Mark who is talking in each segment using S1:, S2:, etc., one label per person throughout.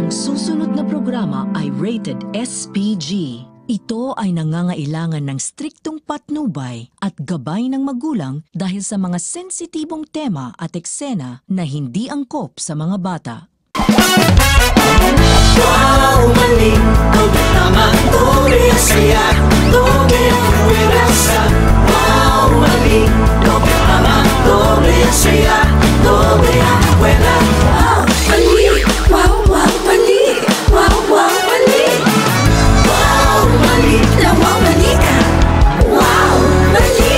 S1: Ang susunod na programa ay rated SPG. Ito ay nangangailangan ng striktong patnubay at gabay ng magulang dahil sa mga sensitibong tema at eksena na hindi angkop sa mga bata.
S2: Wow, mali, ang tamang turi ang saya, turi ang puwerasa. Wow, mali, ang tamang turi ang saya, turi ang puwerasa. Wow, mali, wow, wow, mali, wow, wow, mali. Wow, mali, na wow, mali ka. Wow, mali.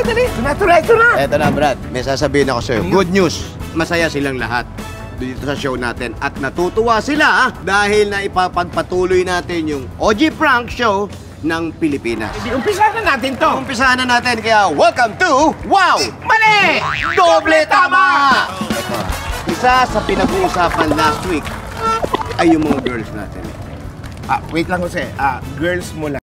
S3: Dali. Eto na, Brad. May sasabihin ako sa'yo. Good news. Masaya silang lahat dito sa show natin. At natutuwa sila dahil na ipapagpatuloy natin yung OG Prank Show ng Pilipinas.
S4: Umpisahan na natin to.
S3: Umpisahan na natin. Kaya welcome to Wow!
S4: Mali!
S3: Doble Tama! Ito, isa sa pinag-uusapan last week ay yung mga girls natin.
S4: Wait lang, Jose. Girls mo lang.